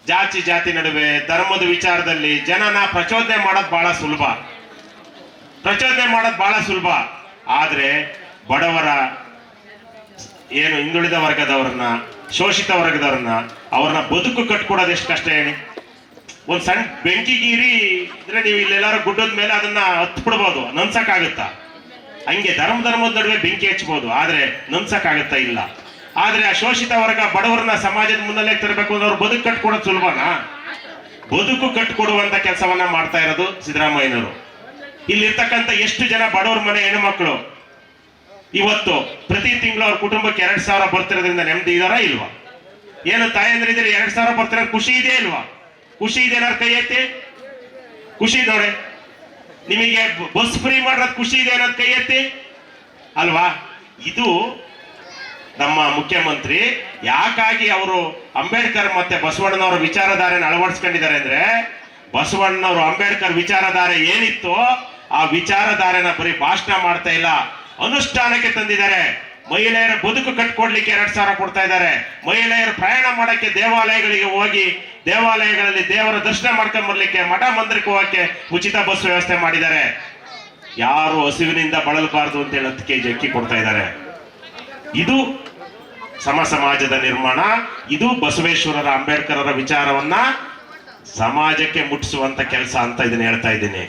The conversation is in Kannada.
ಜಾತಿ ನಡುವೆ ಧರ್ಮದ ವಿಚಾರದಲ್ಲಿ ಜನನ ಪ್ರಚೋದನೆ ಮಾಡೋದು ಬಹಳ ಸುಲಭ. ಆದ್ರೆ ಬಡವರ ಏನು ಹಿಂದುಳಿದ ವರ್ಗದವ್ರನ್ನ, ಶೋಷಿತ ವರ್ಗದವ್ರನ್ನ, ಅವ್ರನ್ನ ಬದುಕು ಕಟ್ಕೊಡೋದು ಎಷ್ಟು ಕಷ್ಟ ಹೇಳಿ. ಒಂದ್ ಸಣ್ಣ ಬೆಂಕಿಗೀರಿ ಇದ್ರೆ ನೀವು ಇಲ್ಲೆಲ್ಲಾರು ಗುಡ್ಡದ ಮೇಲೆ ಅದನ್ನ ಹತ್ತು ಬಿಡ್ಬೋದು, ನನ್ಸಕ್ಕಾಗುತ್ತಾ? ಹಂಗೆ ಧರ್ಮದ ನಡುವೆ ಬೆಂಕಿ ಹಚ್ಬೋದು, ಆದ್ರೆ ನನ್ಸಕ್ಕಾಗುತ್ತಾ? ಇಲ್ಲ. ಆದ್ರೆ ಆ ಶೋಷಿತ ವರ್ಗ ಬಡವರನ್ನ ಸಮಾಜದ ಮುನ್ನಲ್ಲೇ ತರಬೇಕು ಅಂದ್ರೆ ಅವ್ರು ಬದುಕು ಕಟ್ಕೊಡೋದು ಸುಲಭನಾ? ಬದುಕು ಕಟ್ಕೊಡುವಂತ ಕೆಲಸವನ್ನ ಮಾಡ್ತಾ ಇರೋದು ಸಿದ್ದರಾಮಯ್ಯನವರು. ಇಲ್ಲಿರ್ತಕ್ಕಂಥ ಎಷ್ಟು ಜನ ಬಡವ್ರ ಮನೆ ಹೆಣ್ಮಕ್ಳು ಇವತ್ತು ಪ್ರತಿ ತಿಂಗಳು ಅವ್ರ ಕುಟುಂಬಕ್ಕೆ 2,000 ಬರ್ತಿರೋದ್ರಿಂದ ನೆಮ್ಮದಿ ಇದಾರ ಇಲ್ವಾ? ಏನು ತಾಯಂದ್ರಿದ್ರೆ 2,000 ಬರ್ತಿರೋ ಖುಷಿ ಇದೆ ಇಲ್ವಾ? ಖುಷಿ ಇದೆ ಏನಾರು ಕೈ ಎತ್ತಿ. ಖುಷಿ ನೋಡಿ, ನಿಮಗೆ ಬಸ್ ಫ್ರೀ ಮಾಡೋದ್ ಖುಷಿ ಇದೆ ಅನ್ನೋದು ಕೈ ಎತ್ತಿ ಅಲ್ವಾ? ಇದು ನಮ್ಮ ಮುಖ್ಯಮಂತ್ರಿ ಯಾಕಾಗಿ ಅವರು ಅಂಬೇಡ್ಕರ್ ಮತ್ತೆ ಬಸವಣ್ಣನವರ ವಿಚಾರಧಾರೆನ ಅಳವಡಿಸ್ಕೊಂಡಿದ್ದಾರೆ ಅಂದ್ರೆ, ಬಸವಣ್ಣನವರು ಅಂಬೇಡ್ಕರ್ ವಿಚಾರಧಾರೆ ಏನಿತ್ತು ಆ ವಿಚಾರಧಾರೆನ ಬರೀ ಭಾಷಣ ಮಾಡ್ತಾ ಇಲ್ಲ, ಅನುಷ್ಠಾನಕ್ಕೆ ತಂದಿದ್ದಾರೆ. ಮಹಿಳೆಯರ ಬದುಕು ಕಟ್ಕೊಡ್ಲಿಕ್ಕೆ 2,000 ಕೊಡ್ತಾ ಇದ್ದಾರೆ. ಮಹಿಳೆಯರು ಪ್ರಯಾಣ ಮಾಡಕ್ಕೆ ದೇವಾಲಯಗಳಿಗೆ ಹೋಗಿ ದೇವಾಲಯಗಳಲ್ಲಿ ದೇವರ ದರ್ಶನ ಮಾಡ್ಕೊಂಡ್ ಬರ್ಲಿಕ್ಕೆ, ಮಠ ಮಂದಿರಕ್ಕೆ ಹೋಗಕ್ಕೆ ಉಚಿತ ಬಸ್ ವ್ಯವಸ್ಥೆ ಮಾಡಿದ್ದಾರೆ. ಯಾರು ಹಸಿವಿನಿಂದ ಬಳಲಬಾರದು ಅಂತ ಹೇಳಿ 10 kg ಅಕ್ಕಿ ಕೊಡ್ತಾ ಇದ್ದಾರೆ. ಇದು ಸಮಾಜದ ನಿರ್ಮಾಣ. ಇದು ಬಸವೇಶ್ವರರ ಅಂಬೇಡ್ಕರರ ವಿಚಾರವನ್ನ ಸಮಾಜಕ್ಕೆ ಮುಟ್ಟಿಸುವಂತ ಕೆಲಸ ಅಂತ ಇದನ್ನ ಹೇಳ್ತಾ ಇದ್ದೀನಿ.